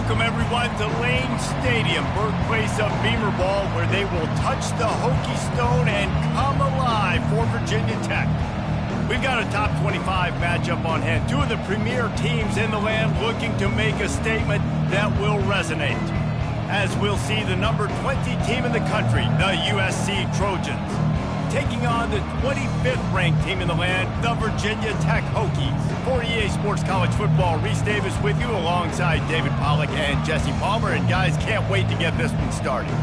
Welcome, everyone, to Lane Stadium, birthplace of Beamer Ball, where they will touch the Hokie Stone and come alive for Virginia Tech. We've got a top 25 matchup on hand. Two of the premier teams in the land looking to make a statement that will resonate. As we'll see the number 20 team in the country, the USC Trojans, taking on the 25th ranked team in the land, the Virginia Tech Hokies. For EA Sports College Football, Reese Davis with you alongside David Pollack and Jesse Palmer. And guys, can't wait to get this one started.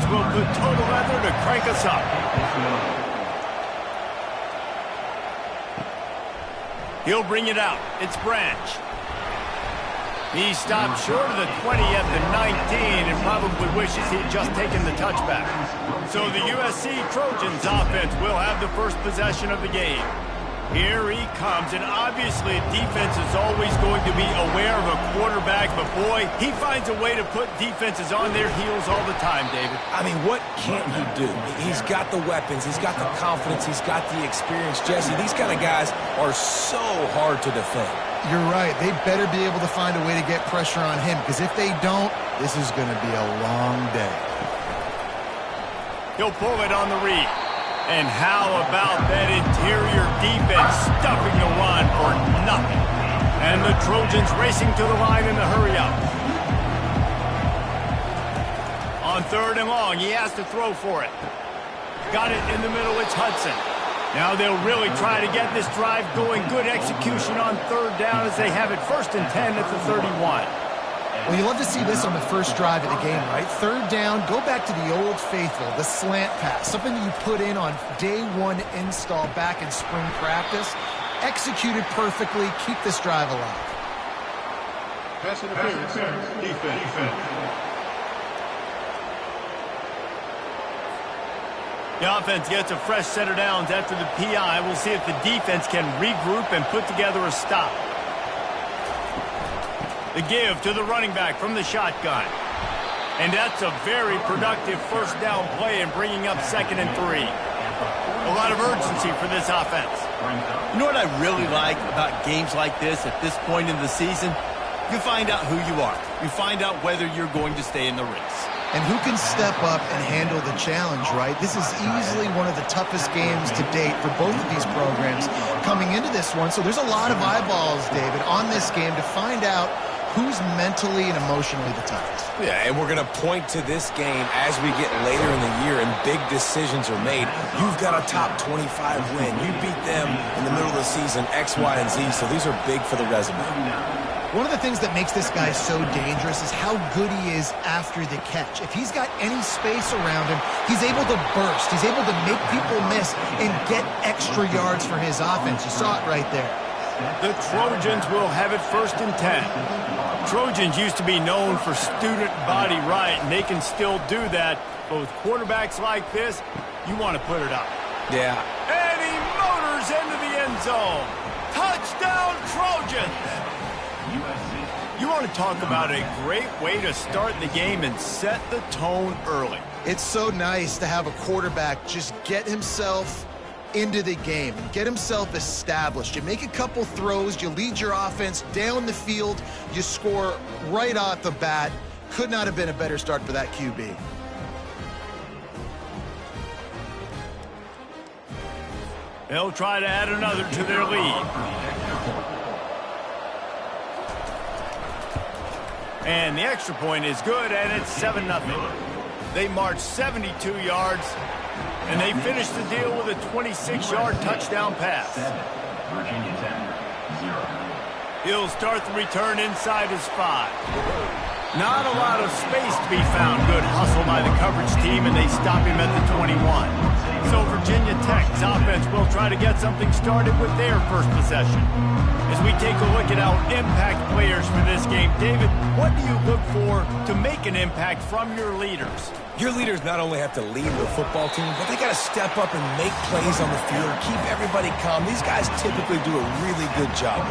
Will put total leather to crank us up. He'll bring it out. It's Branch. He stopped short of the 20 at the 19 and probably wishes he'd just taken the touchback. So the USC Trojans offense will have the first possession of the game. Here he comes, and obviously defense is always going to be aware of a quarterback, but boy, he finds a way to put defenses on their heels all the time, David. I mean, what can't he do? He's got the weapons, he's got the confidence, he's got the experience. Jesse, these kind of guys are so hard to defend. You're right. They better be able to find a way to get pressure on him, because if they don't, this is going to be a long day. He'll pull it on the read. And how about that interior defense stuffing the run for nothing? And the Trojans racing to the line in the hurry-up. On 3rd and long, he has to throw for it. Got it in the middle, it's Hudson. Now they'll really try to get this drive going. Good execution on 3rd down as they have it 1st and 10 at the 31. Well, you love to see this on the first drive of the game, right? 3rd down, go back to the old faithful, the slant pass, something that you put in on day 1 install back in spring practice. Executed perfectly, keep this drive alive. Pass interference, defense. The offense gets a fresh set of downs after the PI. We'll see if the defense can regroup and put together a stop. The give to the running back from the shotgun. And that's a very productive 1st down play and bringing up 2nd and 3. A lot of urgency for this offense. You know what I really like about games like this at this point in the season? You find out who you are. You find out whether you're going to stay in the race. And who can step up and handle the challenge, right? This is easily one of the toughest games to date for both of these programs coming into this one. So there's a lot of eyeballs, David, on this game to find out who's mentally and emotionally the toughest. Yeah, and we're going to point to this game as we get later in the year and big decisions are made. You've got a top 25 win. You beat them in the middle of the season, X, Y, and Z, so these are big for the resume. One of the things that makes this guy so dangerous is how good he is after the catch. If he's got any space around him, he's able to burst. He's able to make people miss and get extra yards for his offense. You saw it right there. The Trojans will have it 1st and 10. Trojans used to be known for student body right, and they can still do that. Both quarterbacks like this, you want to put it up. Yeah. And he motors into the end zone. Touchdown, Trojans! You want to talk about a great way to start the game and set the tone early. It's so nice to have a quarterback just get himself into the game and get himself established. You make a couple throws, you lead your offense down the field, you score right off the bat. Could not have been a better start for that QB. They'll try to add another to their lead. And the extra point is good, and it's 7-0. They march 72 yards, and they finish the deal with a 26-yard touchdown pass. He'll start the return inside his 5. Not a lot of space to be found. Good hustle by the coverage team, and they stop him at the 21. So Virginia Tech's offense will try to get something started with their first possession. As we take a look at our impact players for this game, David, what do you look for to make an impact from your leaders? Your leaders not only have to lead the football team, but they got to step up and make plays on the field, keep everybody calm. These guys typically do a really good job.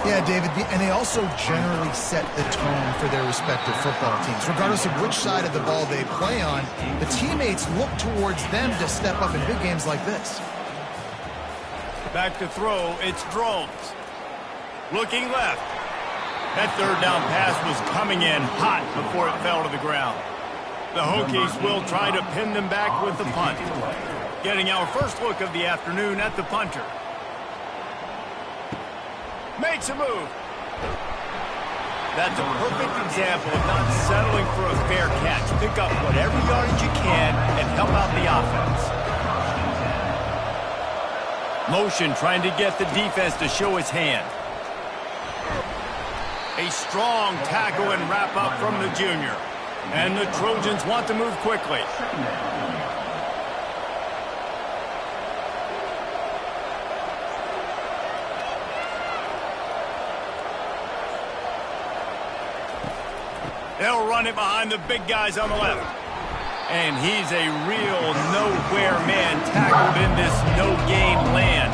Yeah, David, and they also generally set the tone for their respective football teams. Regardless of which side of the ball they play on, the teammates look towards them to step up in big games like this. Back to throw, it's Drones. Looking left. That third down pass was coming in hot before it fell to the ground. The Hokies will try to pin them back with the punt. Getting our first look of the afternoon at the punter. Makes a move. That's a perfect example of not settling for a fair catch. Pick up whatever yardage you can and help out the offense. Motion trying to get the defense to show his hand. A strong tackle and wrap up from the junior. And the Trojans want to move quickly. They'll run it behind the big guys on the left. And he's a real nowhere man tackled in this no-gain land.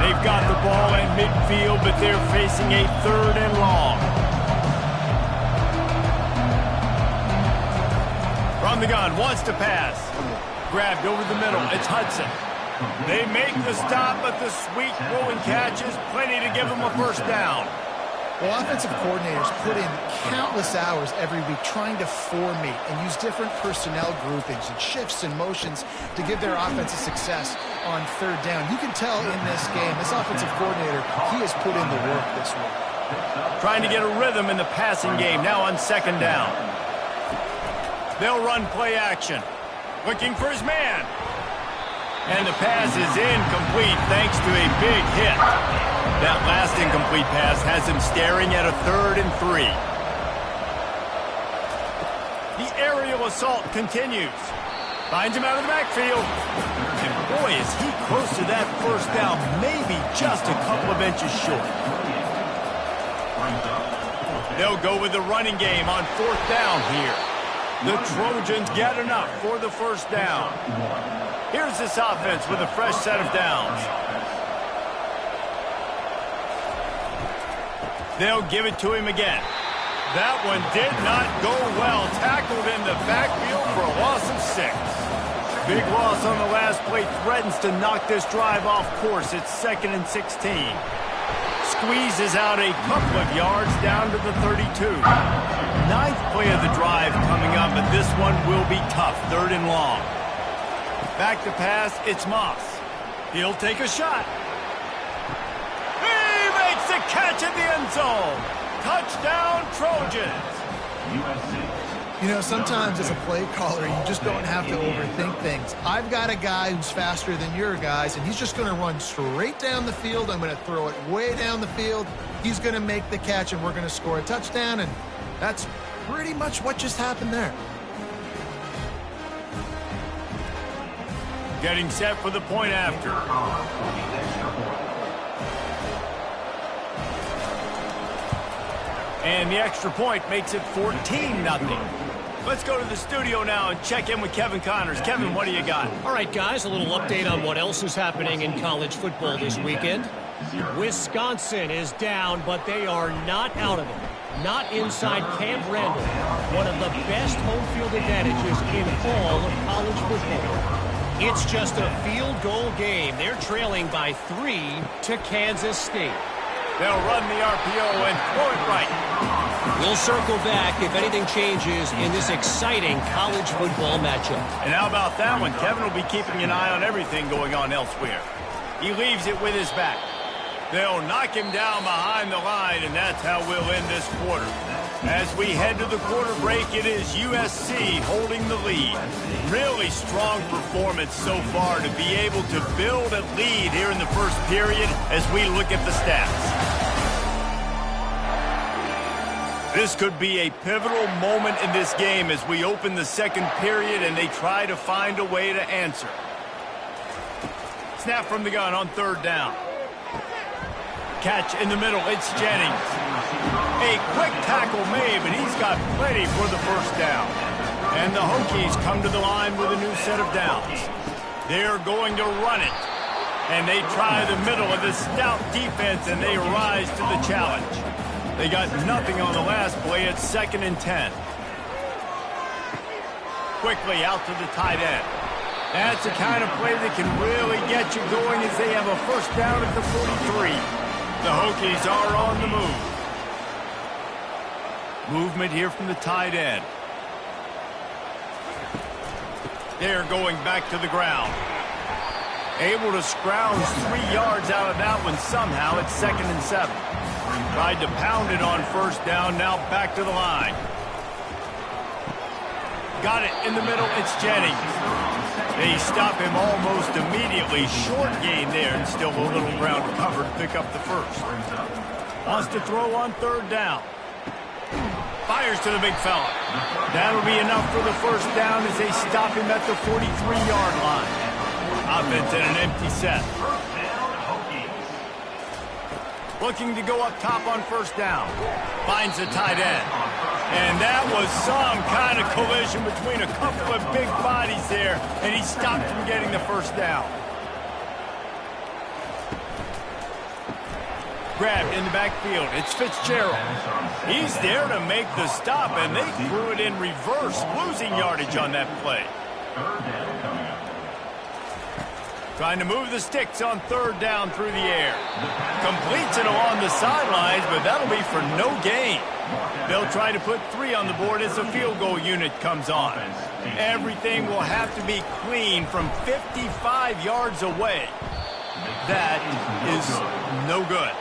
They've got the ball in midfield, but they're facing a 3rd and long. From the gun, wants to pass. Grabbed over the middle, it's Hudson. They make the stop, but the sweet rolling catch is plenty to give them a first down. Well, offensive coordinators put in countless hours every week trying to formate and use different personnel groupings and shifts and motions to give their offensive success on 3rd down. You can tell in this game, this offensive coordinator, he has put in the work this week. Trying to get a rhythm in the passing game, now on 2nd down. They'll run play action. Looking for his man. And the pass is incomplete thanks to a big hit. That last incomplete pass has him staring at a 3rd and 3. The aerial assault continues. Finds him out of the backfield. And boy, is he close to that first down, maybe just a couple of inches short. They'll go with the running game on 4th down here. The Trojans get enough for the first down. Here's this offense with a fresh set of downs. They'll give it to him again. That one did not go well. Tackled in the backfield for a loss of 6. Big loss on the last play threatens to knock this drive off course. It's 2nd and 16. Squeezes out a couple of yards down to the 32. 9th play of the drive coming up, but this one will be tough. 3rd and long. Back to pass, it's Moss. He'll take a shot. He makes the catch in the end zone. Touchdown, Trojans. You know, sometimes as a play caller, you just don't have to overthink things. I've got a guy who's faster than your guys, and he's just going to run straight down the field. I'm going to throw it way down the field. He's going to make the catch, and we're going to score a touchdown, and that's pretty much what just happened there. Getting set for the point after. And the extra point makes it 14-0. Let's go to the studio now and check in with Kevin Connors. Kevin, what do you got? All right, guys, a little update on what else is happening in college football this weekend. Wisconsin is down, but they are not out of it. Not inside Camp Randall, one of the best home field advantages in all of college football. It's just a field goal game. They're trailing by 3 to Kansas State. They'll run the RPO and throw it right. We'll circle back if anything changes in this exciting college football matchup. And how about that one? Kevin will be keeping an eye on everything going on elsewhere. He leaves it with his back. They'll knock him down behind the line, and that's how we'll end this quarter. As we head to the quarter break, it is USC holding the lead. Really strong performance so far to be able to build a lead here in the first period as we look at the stats. This could be a pivotal moment in this game as we open the second period and they try to find a way to answer. snap from the gun on third down. Catch in the middle. It's Jennings. A quick tackle made, but he's got plenty for the first down. And the Hokies come to the line with a new set of downs. They're going to run it. And they try the middle of the stout defense, and they rise to the challenge. They got nothing on the last play. It's 2nd and 10. Quickly out to the tight end. That's the kind of play that can really get you going as they have a first down at the 43. The Hokies are on the move. Movement here from the tight end. They're going back to the ground. Able to scrounge 3 yards out of that one somehow. It's 2nd and 7. Tried to pound it on first down. Now back to the line. Got it in the middle. It's Jennings. They stop him almost immediately. Short gain there, and still a little ground covered. Pick up the first. Wants to throw on third down. Fires to the big fella. That'll be enough for the first down as they stop him at the 43-yard line. Offense in an empty set. Looking to go up top on first down. Finds the tight end. And that was some kind of collision between a couple of big bodies there, and he stopped from getting the first down. Grabbed in the backfield. It's Fitzgerald. He's there to make the stop, and they threw it in reverse, losing yardage on that play. Trying to move the sticks on third down through the air. Completes it along the sidelines, but that'll be for no gain. They'll try to put 3 on the board as the field goal unit comes on. Everything will have to be clean from 55 yards away. That is no good.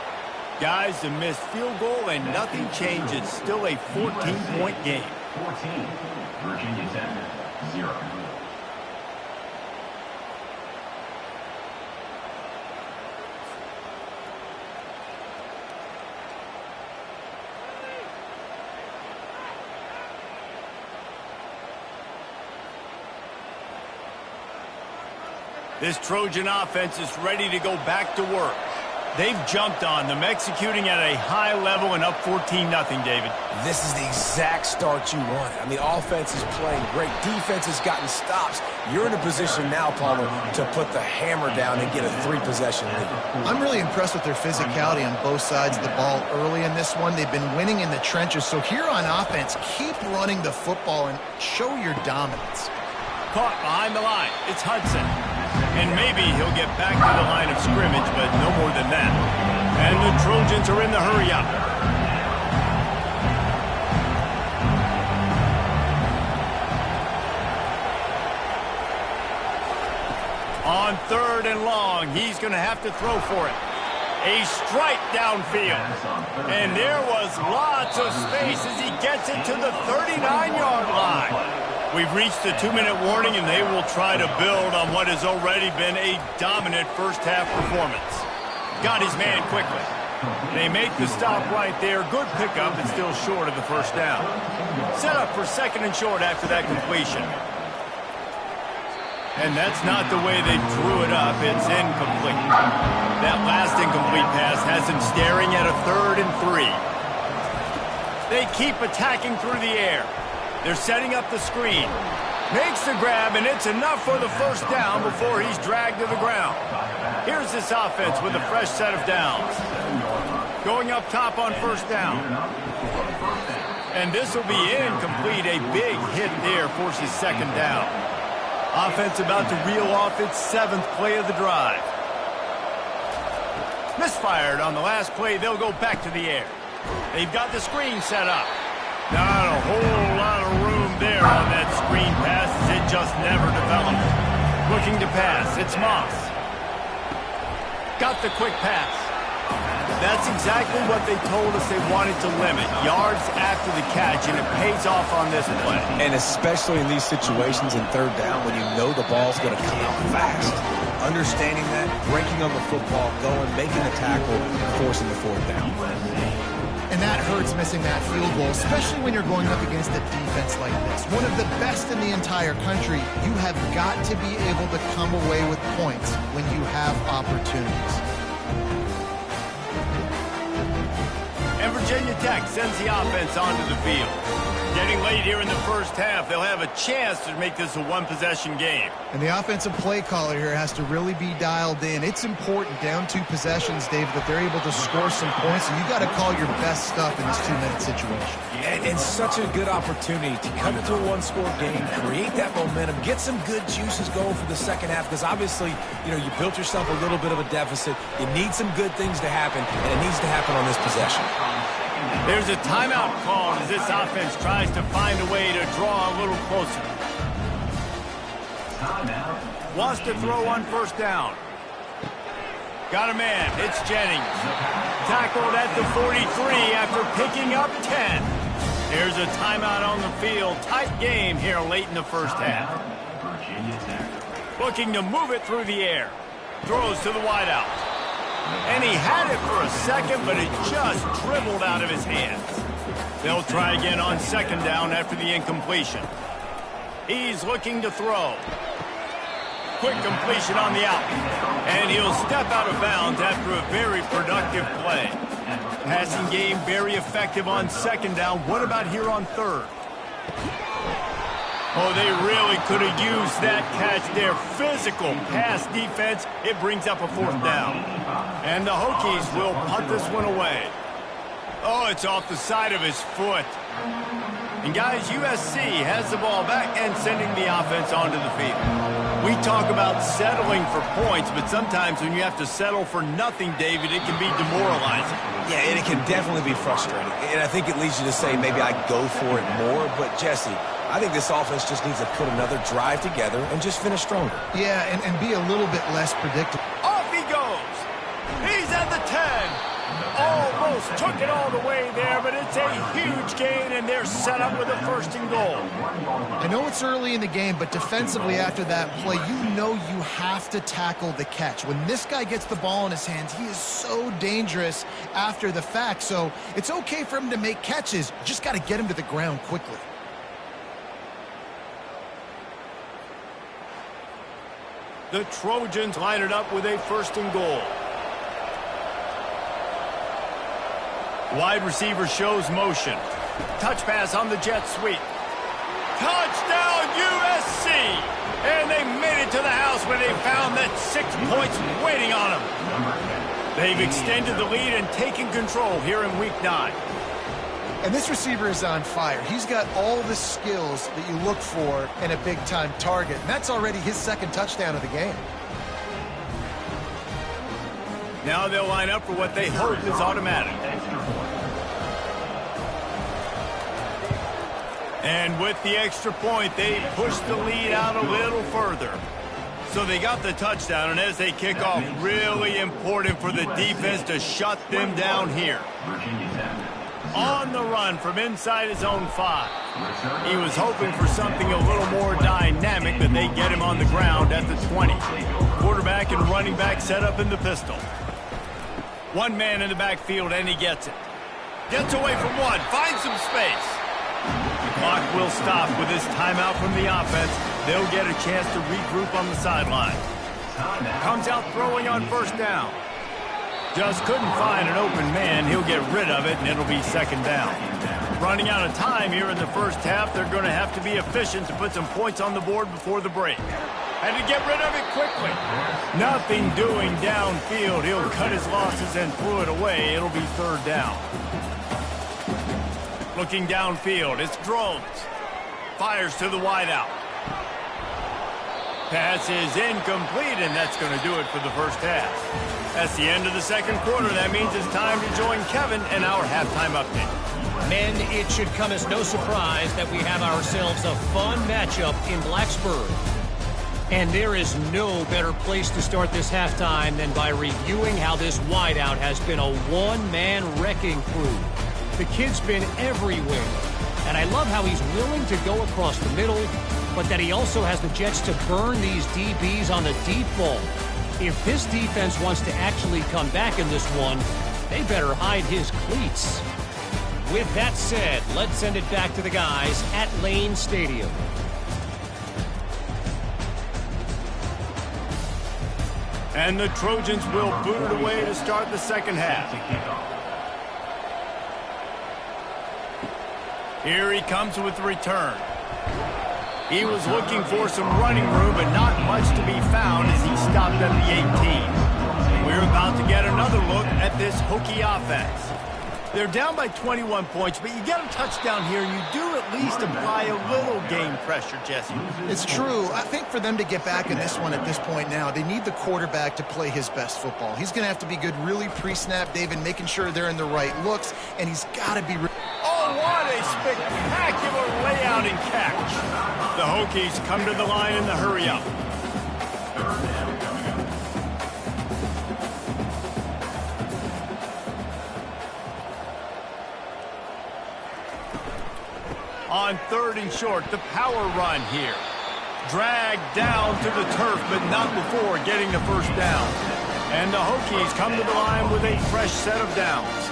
Guys, a missed field goal and nothing changes. Still a 14-point game. 14, Virginia Tech, 0. This Trojan offense is ready to go back to work. They've jumped on them, executing at a high level and up 14-0, David. This is the exact start you wanted. I mean, offense is playing great. Defense has gotten stops. You're in a position now, Palmer, to put the hammer down and get a 3-possession lead. I'm really impressed with their physicality on both sides of the ball early in this one. They've been winning in the trenches. So here on offense, keep running the football and show your dominance. Caught behind the line. It's Hudson. And maybe he'll get back to the line of scrimmage, but no more than that. And the Trojans are in the hurry-up. On third and long, he's going to have to throw for it. A strike downfield. And there was lots of space as he gets it to the 39-yard line. We've reached the 2-minute warning, and they will try to build on what has already been a dominant first-half performance. Got his man quickly. They make the stop right there. Good pickup, but still short of the first down. Set up for 2nd and short after that completion. And that's not the way they drew it up. It's incomplete. That last incomplete pass has him staring at a 3rd and 3. They keep attacking through the air. They're setting up the screen. Makes the grab, and it's enough for the first down before he's dragged to the ground. Here's this offense with a fresh set of downs. Going up top on first down. And this will be incomplete. A big hit there forces 2nd down. Offense about to reel off its 7th play of the drive. Misfired on the last play. They'll go back to the air. They've got the screen set up. Not a whole lot of room there on that screen pass as it just never developed. Looking to pass. It's Moss. Got the quick pass. That's exactly what they told us they wanted to limit. Yards after the catch, and it pays off on this play. And especially in these situations in third down when you know the ball's going to come out fast. Understanding that, breaking on the football, going, making the tackle, forcing the 4th down. And that hurts, missing that field goal, especially when you're going up against a defense like this. One of the best in the entire country. You have got to be able to come away with points when you have opportunities. And Virginia Tech sends the offense onto the field. Getting late here in the first half, they'll have a chance to make this a one-possession game. And the offensive play caller here has to really be dialed in. It's important down 2 possessions, David, that they're able to score some points. And you got to call your best stuff in this 2-minute situation. And it's such a good opportunity to come into a one-score game, create that momentum, get some good juices going for the second half. Because obviously, you built yourself a little bit of a deficit. You need some good things to happen, and it needs to happen on this possession. There's a timeout called as this offense tries to find a way to draw a little closer. Wants to throw on first down. Got a man. It's Jennings. Tackled at the 43 after picking up 10. There's a timeout on the field. Tight game here late in the first half. Looking to move it through the air. Throws to the wideout. And he had it for a second, but it just dribbled out of his hands. They'll try again on second down after the incompletion. He's looking to throw. Quick completion on the out. And he'll step out of bounds after a very productive play. Passing game very effective on second down. What about here on third? Oh, they really could have used that catch. Their physical pass defense, it brings up a fourth down. And the Hokies will punt this one away. Oh, it's off the side of his foot. And guys, USC has the ball back and sending the offense onto the field. We talk about settling for points, but sometimes when you have to settle for nothing, David, it can be demoralizing. Yeah, and it can definitely be frustrating. And I think it leads you to say maybe I go for it more. But, Jesse, I think this offense just needs to put another drive together and just finish stronger. Yeah, and be a little bit less predictable. Off he goes. He's at the 10. Almost took it all the way there, but it's a huge gain, and they're set up with a first and goal. I know it's early in the game, but defensively after that play, you know you have to tackle the catch. When this guy gets the ball in his hands, he is so dangerous after the fact. So it's okay for him to make catches. You just got to get him to the ground quickly. The Trojans line it up with a first and goal. Wide receiver shows motion. Touch pass on the jet sweep. Touchdown USC! And they made it to the house where they found that 6 points waiting on them. They've extended the lead and taken control here in week 9. And this receiver is on fire. He's got all the skills that you look for in a big-time target. And that's already his second touchdown of the game. Now they'll line up for what they hope is automatic. And with the extra point, they push the lead out a little further. So they got the touchdown, and as they kick off, really important for the defense to shut them down here. On the run from inside his own 5. He was hoping for something a little more dynamic, but they get him on the ground at the 20. Quarterback and running back set up in the pistol. One man in the backfield, and he gets it. Gets away from one, finds some space. The clock will stop with this timeout from the offense. They'll get a chance to regroup on the sideline. Comes out throwing on first down. Just couldn't find an open man. He'll get rid of it, and it'll be second down. Running out of time here in the first half. They're going to have to be efficient to put some points on the board before the break. Had to get rid of it quickly. Nothing doing downfield. He'll cut his losses and throw it away. It'll be third down. Looking downfield, it's Drones. Fires to the wideout. Pass is incomplete, and that's going to do it for the first half. That's the end of the second quarter. That means it's time to join Kevin and our halftime update. Men, it should come as no surprise that we have ourselves a fun matchup in Blacksburg. And there is no better place to start this halftime than by reviewing how this wideout has been a one-man wrecking crew. The kid's been everywhere, and I love how he's willing to go across the middle, but that he also has the jets to burn these DBs on the deep ball. If this defense wants to actually come back in this one, they better hide his cleats. With that said, let's send it back to the guys at Lane Stadium. And the Trojans will boot it away to start the second half. Here he comes with the return. He was looking for some running room, but not much to be found as he stopped at the 18. We're about to get another look at this Hokie offense. They're down by 21 points, but you get a touchdown here, and you do at least apply a little game pressure, Jesse. It's true. I think for them to get back in this one at this point now, they need the quarterback to play his best football. He's going to have to be good really pre-snap, David, making sure they're in the right looks, and he's got to be... Oh, what a spectacular layout and catch. The Hokies come to the line in the hurry-up. On 3rd and short, the power run here. Dragged down to the turf, but not before getting the first down. And the Hokies come to the line with a fresh set of downs.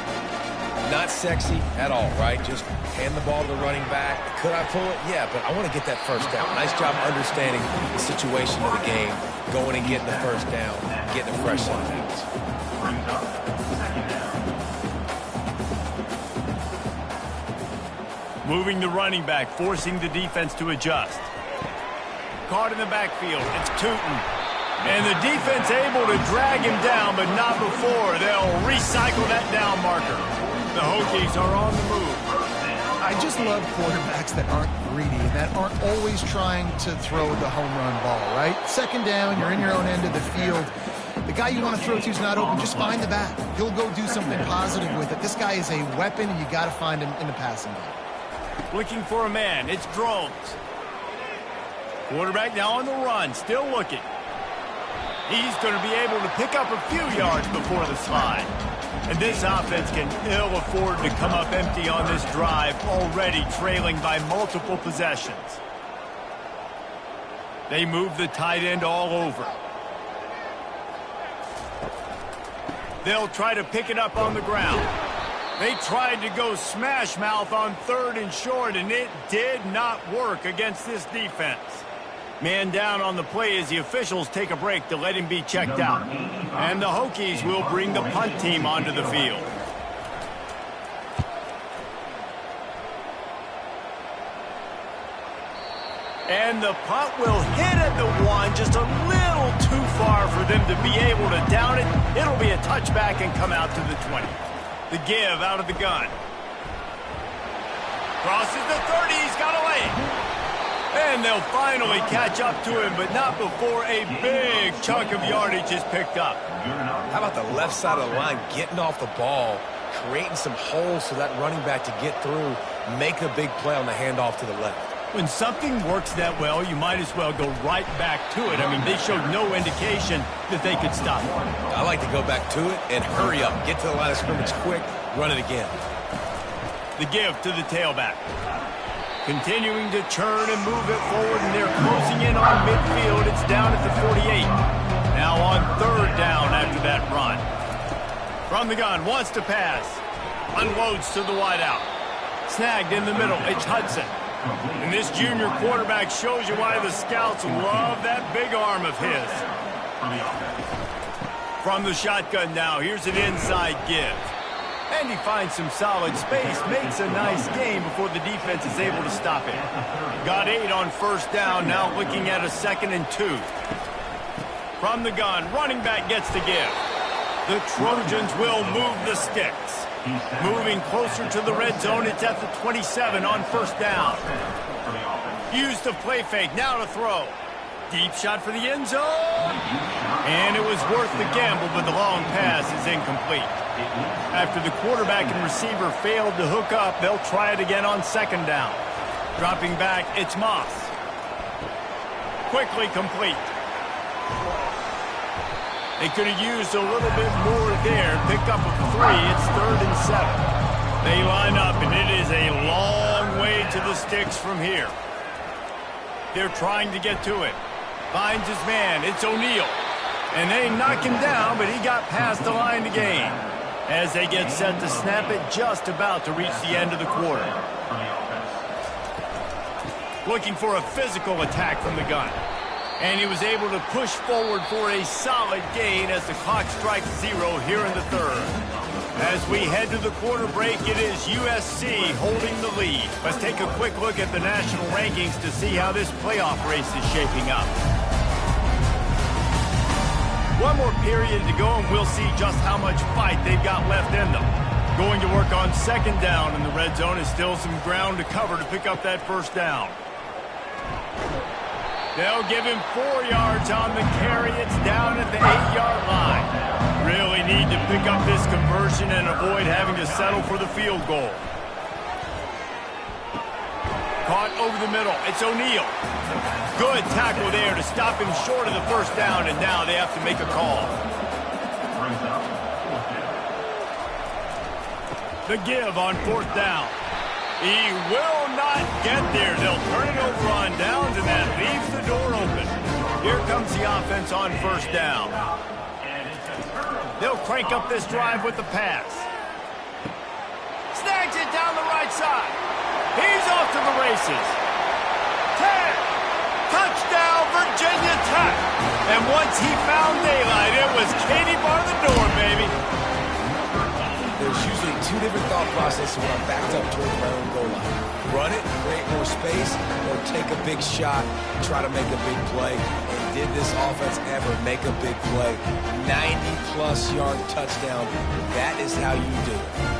Not sexy at all, right? Just hand the ball to the running back. Could I pull it? Yeah, but I want to get that first down. Nice job understanding the situation of the game, going and getting the first down, getting a fresh set of downs. Moving the running back, forcing the defense to adjust. Caught in the backfield, it's Tootin. And the defense able to drag him down, but not before they'll recycle that down marker. The Hokies are on the move. I just love quarterbacks that aren't greedy, that aren't always trying to throw the home run ball, right? Second down, you're in your own end of the field. The guy you want to throw to is not open. Just find the back. He'll go do something positive with it. This guy is a weapon, and you got to find him in the passing game. Looking for a man. It's Drones. Quarterback now on the run. Still looking. He's going to be able to pick up a few yards before the slide. And this offense can ill afford to come up empty on this drive, already trailing by multiple possessions. They move the tight end all over. They'll try to pick it up on the ground. They tried to go smash mouth on 3rd and short, and it did not work against this defense. Man down on the play as the officials take a break to let him be checked out. And the Hokies will bring the punt team onto the field. And the punt will hit at the 1, just a little too far for them to be able to down it. It'll be a touchback and come out to the 20. The give out of the gun. Crosses the 30, he's got a lane. And they'll finally catch up to him, but not before a big chunk of yardage is picked up. How about the left side of the line getting off the ball, creating some holes for that running back to get through, make a big play on the handoff to the left. When something works that well, you might as well go right back to it. I mean, they showed no indication that they could stop it. I like to go back to it and hurry up. Get to the line of scrimmage quick, run it again. The give to the tailback. Continuing to churn and move it forward, and they're closing in on midfield. It's down at the 48. Now on 3rd down after that run. From the gun, wants to pass. Unloads to the wideout. Snagged in the middle, it's Hudson. And this junior quarterback shows you why the scouts love that big arm of his. From the shotgun now, here's an inside give. And he finds some solid space, makes a nice game before the defense is able to stop it. Got 8 on 1st down, now looking at a 2nd and 2. From the gun, running back gets the give. The Trojans will move the sticks. Moving closer to the red zone, it's at the 27 on 1st down. Used the play fake, now to throw. Deep shot for the end zone. And it was worth the gamble, but the long pass is incomplete. After the quarterback and receiver failed to hook up, they'll try it again on 2nd down. Dropping back, it's Moss. Quickly complete. They could have used a little bit more there. Pick up a 3. It's 3rd and 7. They line up, and it is a long way to the sticks from here. They're trying to get to it. Finds his man. It's O'Neal. And they knock him down, but he got past the line to gain. as they get set to snap it just about to reach the end of the quarter. Looking for a physical attack from the gun. And he was able to push forward for a solid gain as the clock strikes 0 here in the third. As we head to the quarter break, it is USC holding the lead. Let's take a quick look at the national rankings to see how this playoff race is shaping up. One more period to go, and we'll see just how much fight they've got left in them. Going to work on second down in the red zone is still some ground to cover to pick up that first down. They'll give him 4 yards on the carry. It's down at the 8-yard line. Really need to pick up this conversion and avoid having to settle for the field goal. Caught over the middle. It's O'Neal. Good tackle there to stop him short of the first down, and now they have to make a call. The give on fourth down. He will not get there. They'll turn it over on downs, and that leaves the door open. Here comes the offense on first down. They'll crank up this drive with the pass. Snags it down the right side. He's off to the races. 10. Touchdown, Virginia Tech. And once he found daylight, it was Katie bar the door, baby. There's usually two different thought processes when I'm backed up toward my own goal line. Run it, create more space, or take a big shot, try to make a big play. And did this offense ever make a big play? 90-plus yard touchdown. That is how you do it.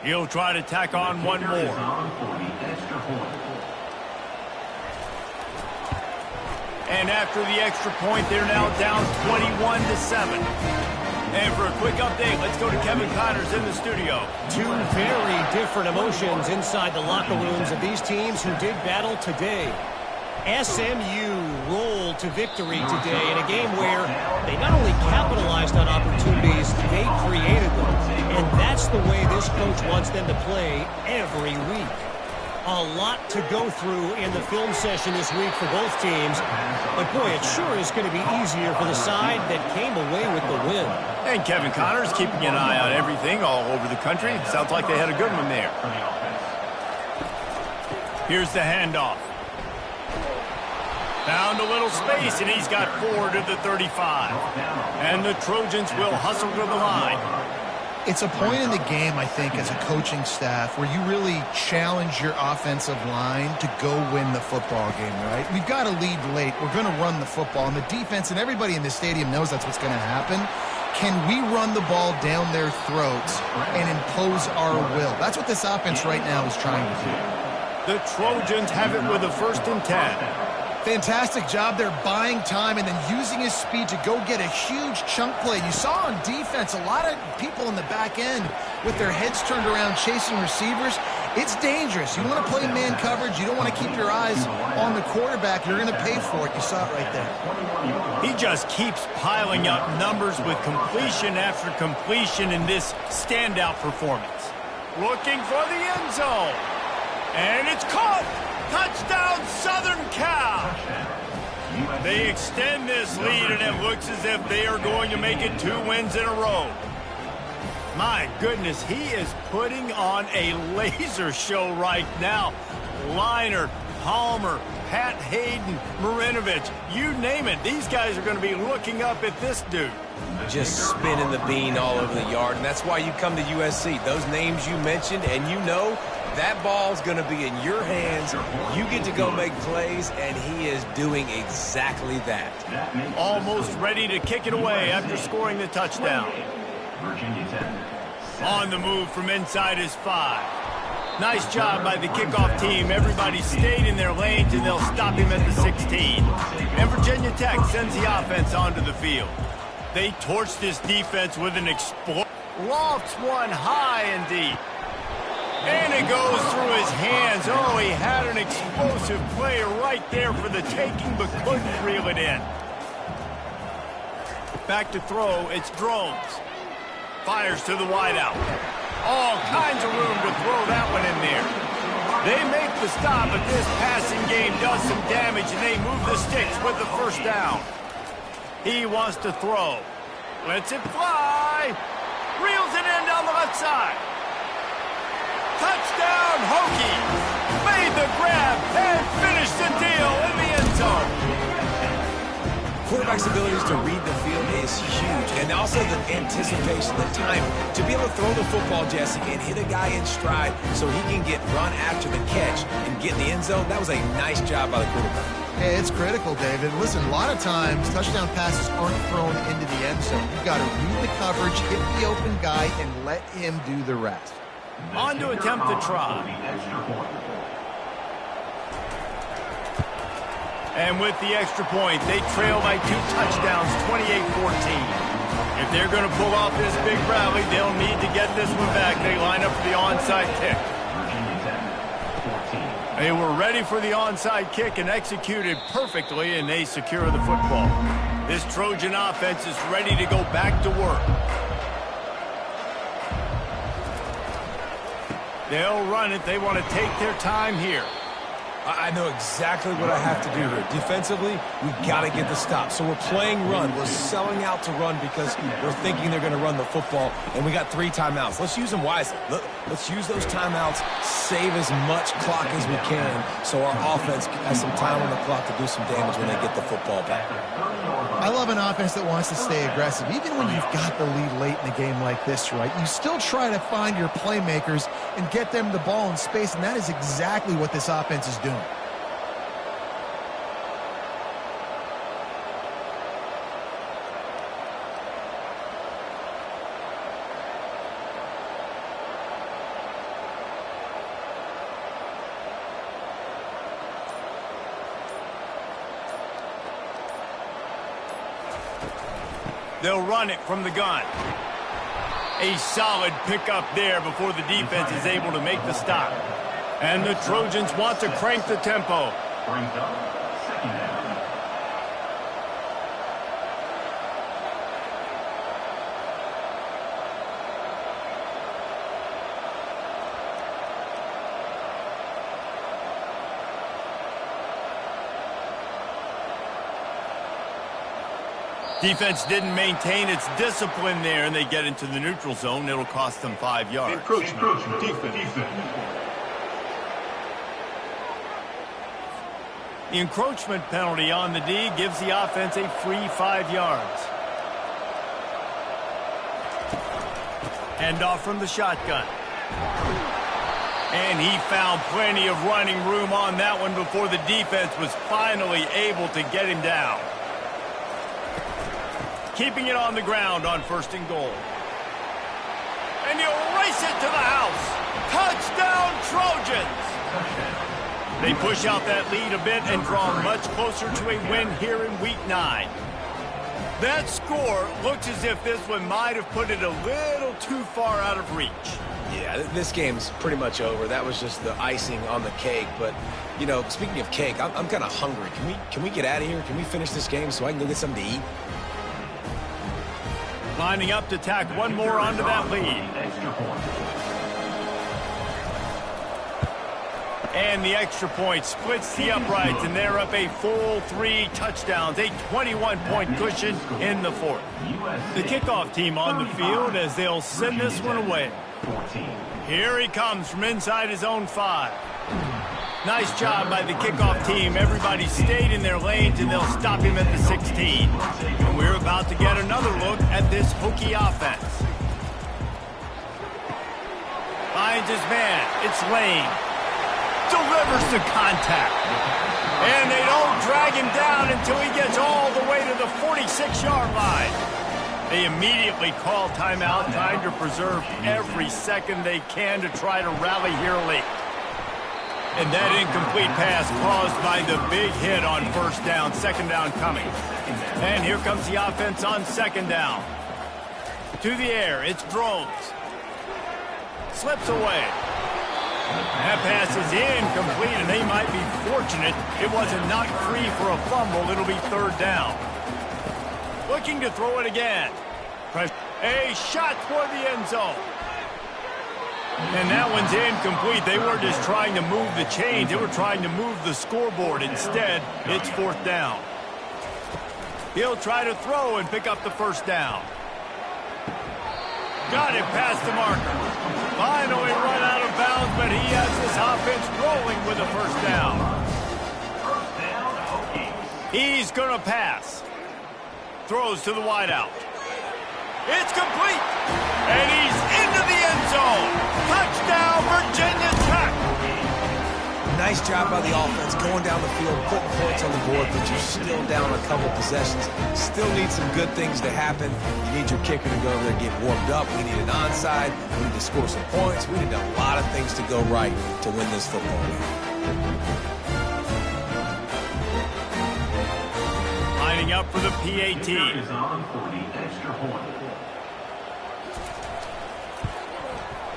He'll try to tack on one more. And after the extra point, they're now down 21-7. And for a quick update, let's go to Kevin Connors in the studio. Two very different emotions inside the locker rooms of these teams who did battle today. SMU rolled to victory today in a game where they not only capitalized on opportunities, they created them. And that's the way this coach wants them to play every week. A lot to go through in the film session this week for both teams. But, boy, it sure is going to be easier for the side that came away with the win. And Kevin Connors keeping an eye on everything all over the country. Sounds like they had a good one there. Here's the handoff. Found a little space, and he's got 4 to the 35. And the Trojans will hustle to the line. It's a point in the game, I think, as a coaching staff where you really challenge your offensive line to go win the football game, right? We've got to lead late. We're going to run the football. And the defense and everybody in the stadium knows that's what's going to happen. Can we run the ball down their throats and impose our will? That's what this offense right now is trying to do. The Trojans have it with a 1st and 10. Fantastic job there buying time and then using his speed to go get a huge chunk play. You saw on defense a lot of people in the back end with their heads turned around chasing receivers. It's dangerous. You want to play man coverage. You don't want to keep your eyes on the quarterback. You're going to pay for it. You saw it right there. He just keeps piling up numbers with completion after completion in this standout performance. Looking for the end zone. And it's caught. Touchdown, Southern Cal! They extend this lead, and it looks as if they are going to make it 2 wins in a row. My goodness, he is putting on a laser show right now. Liner, Palmer, Pat Hayden, Marinovich, you name it. These guys are going to be looking up at this dude. Just spinning the bean all over the yard, and that's why you come to USC. Those names you mentioned, and you know that ball's going to be in your hands. You get to go make plays, and he is doing exactly that. Almost ready to kick it away after scoring the touchdown. On the move from inside his 5. Nice job by the kickoff team. Everybody stayed in their lanes, and they'll stop him at the 16. And Virginia Tech sends the offense onto the field. They torch this defense with an explosion. Lofts one high and deep. And it goes through his hands. Oh, he had an explosive play right there for the taking, but couldn't reel it in. Back to throw, it's Drones. Fires to the wideout. All kinds of room to throw that one in there. They make the stop, but this passing game does some damage, and they move the sticks with the first down. He wants to throw. Lets it fly. Reels it in down the left side. Touchdown, Hokies. Made the grab and finished the deal in the end zone. Quarterback's abilities to read the field is huge, and also the anticipation, the time to be able to throw the football, Jesse, and hit a guy in stride so he can get run after the catch and get in the end zone. That was a nice job by the quarterback. Yeah, it's critical, David. Listen, a lot of times touchdown passes aren't thrown into the end zone. You've got to read the coverage, hit the open guy, and let him do the rest. On to attempt the try. And with the extra point, they trail by 2 touchdowns, 28-14. If they're going to pull off this big rally, they'll need to get this one back. They line up for the onside kick. They were ready for the onside kick and executed perfectly, and they secure the football. This Trojan offense is ready to go back to work. They'll run it. They want to take their time here. I know exactly what I have to do here. Defensively, we got to get the stop. So we're playing run. We're selling out to run because we're thinking they're going to run the football, and we got 3 timeouts. Let's use them wisely. Let's use those timeouts, save as much clock as we can so our offense has some time on the clock to do some damage when they get the football back. I love an offense that wants to stay aggressive. Even when you've got the lead late in a game like this, right, you still try to find your playmakers and get them the ball in space, and that is exactly what this offense is doing. They'll run it from the gun. A solid pickup there before the defense is able to make the stop. And the Trojans want to crank the tempo. Brings up second down. Defense didn't maintain its discipline there, and they get into the neutral zone. It'll cost them 5 yards. Encroachment. Defense. The encroachment penalty on the D gives the offense a free 5 yards. Handoff from the shotgun. And he found plenty of running room on that one before the defense was finally able to get him down. Keeping it on the ground on 1st and goal. And you race it to the house. Touchdown, Trojans! They push out that lead a bit and draw much closer to a win here in Week 9. That score looks as if this one might have put it a little too far out of reach. Yeah, this game's pretty much over. That was just the icing on the cake. But, you know, speaking of cake, I'm kind of hungry. Can we get out of here? Can we finish this game so I can go get something to eat? Lining up to tack one more onto that lead. And the extra point splits the uprights, and they're up a full 3 touchdowns, a 21-point cushion in the 4th. The kickoff team on the field as they'll send this one away. Here he comes from inside his own 5. Nice job by the kickoff team. Everybody stayed in their lanes, and they'll stop him at the 16. And we're about to get another look at this Hokie offense. Finds his man. It's Lane. Delivers the contact. And they don't drag him down until he gets all the way to the 46-yard line. They immediately call timeout, trying to preserve every second they can to try to rally here late. And that incomplete pass caused by the big hit on 1st down, 2nd down coming. And here comes the offense on 2nd down. To the air, it's Drones. Slips away. That pass is incomplete, and they might be fortunate it wasn't knocked free for a fumble. It'll be 3rd down. Looking to throw it again. A shot toward the end zone. And that one's incomplete. They weren't just trying to move the chains. They were trying to move the scoreboard. Instead, it's 4th down. He'll try to throw and pick up the first down. Got it past the marker. Finally run out of bounds, but he has this offense rolling with a first down. He's going to pass. Throws to the wideout. It's complete. And he's into the end zone. Touchdown, Virginia Tech. Nice job by the offense going down the field, putting points on the board, but you're still down a couple possessions. Still need some good things to happen. You need your kicker to go over there and get warmed up. We need an onside. We need to score some points. We need a lot of things to go right to win this football game. Lining up for the PAT. Is on for the extra point.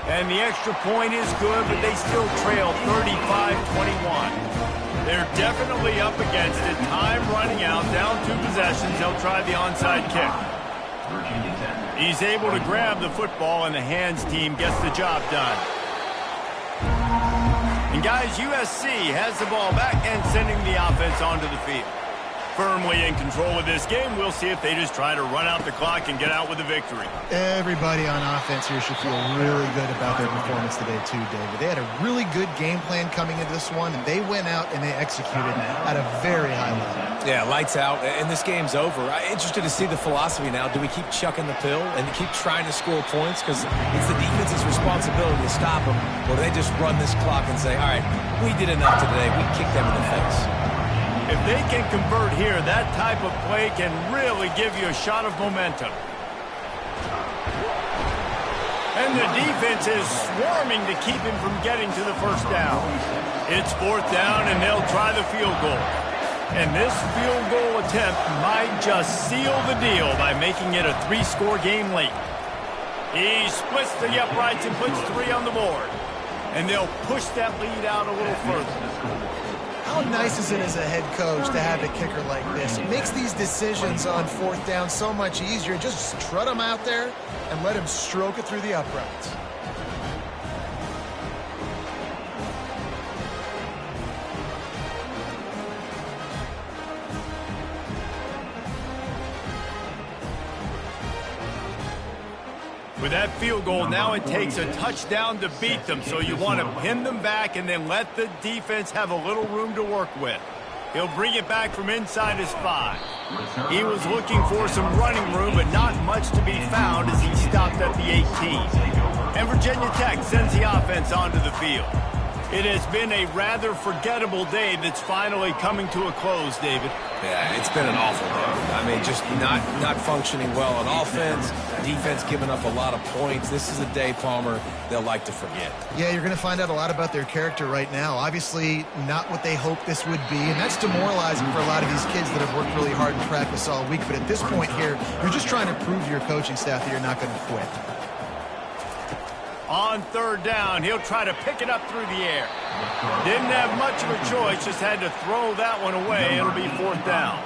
And the extra point is good, but they still trail 35-21. They're definitely up against it. Time running out, down 2 possessions. They'll try the onside kick. He's able to grab the football, and the hands team gets the job done. And guys, USC has the ball back and sending the offense onto the field. Firmly in control of this game. We'll see if they just try to run out the clock and get out with a victory. Everybody on offense here should feel really good about their performance today too, David. They had a really good game plan coming into this one, and they went out and they executed at a very high level. Yeah, lights out, and this game's over. I'm interested to see the philosophy now. Do we keep chucking the pill and keep trying to score points? Because it's the defense's responsibility to stop them, or do they just run this clock and say, all right, we did enough today. We kicked them in the face. If they can convert here, that type of play can really give you a shot of momentum. And the defense is swarming to keep him from getting to the first down. It's 4th down, and they'll try the field goal. And this field goal attempt might just seal the deal by making it a 3-score game late. He splits the uprights and puts 3 on the board. And they'll push that lead out a little further. How nice is it as a head coach to have a kicker like this? It makes these decisions on 4th down so much easier. Just strut him out there and let him stroke it through the uprights. With that field goal, now it takes a touchdown to beat them, so you want to pin them back and then let the defense have a little room to work with. He'll bring it back from inside his 5. He was looking for some running room, but not much to be found as he stopped at the 18. And Virginia Tech sends the offense onto the field. It has been a rather forgettable day that's finally coming to a close, David. Yeah, it's been an awful day. I mean, just not functioning well on offense, defense giving up a lot of points. This is a day, Palmer, they'll like to forget. Yeah, you're going to find out a lot about their character right now. Obviously, not what they hoped this would be, and that's demoralizing for a lot of these kids that have worked really hard in practice all week. But at this point here, you're just trying to prove to your coaching staff that you're not going to quit. On 3rd down, he'll try to pick it up through the air. Didn't have much of a choice, just had to throw that one away. It'll be 4th down.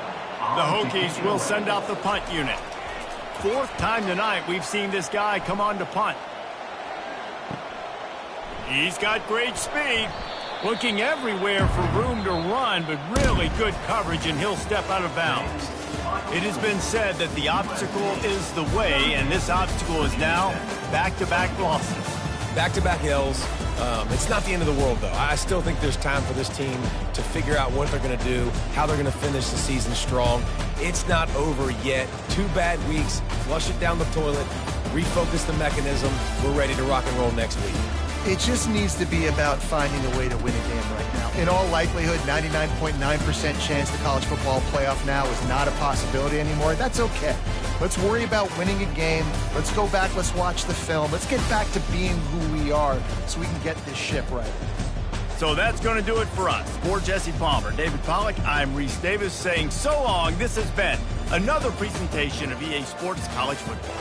The Hokies will send out the punt unit. 4th time tonight we've seen this guy come on to punt. He's got great speed. Looking everywhere for room to run, but really good coverage, and he'll step out of bounds. It has been said that the obstacle is the way, and this obstacle is now back-to-back losses. Back-to-back L's. It's not the end of the world, though. I still think there's time for this team to figure out what they're going to do, how they're going to finish the season strong. It's not over yet. 2 bad weeks. Flush it down the toilet. Refocus the mechanism. We're ready to rock and roll next week. It just needs to be about finding a way to win a game right now. In all likelihood, 99.9% chance the college football playoff now is not a possibility anymore. That's okay. Let's worry about winning a game. Let's go back. Let's watch the film. Let's get back to being who we are so we can get this ship right. So that's going to do it for us. For Jesse Palmer, David Pollack, I'm Reese Davis saying so long. This has been another presentation of EA Sports College Football.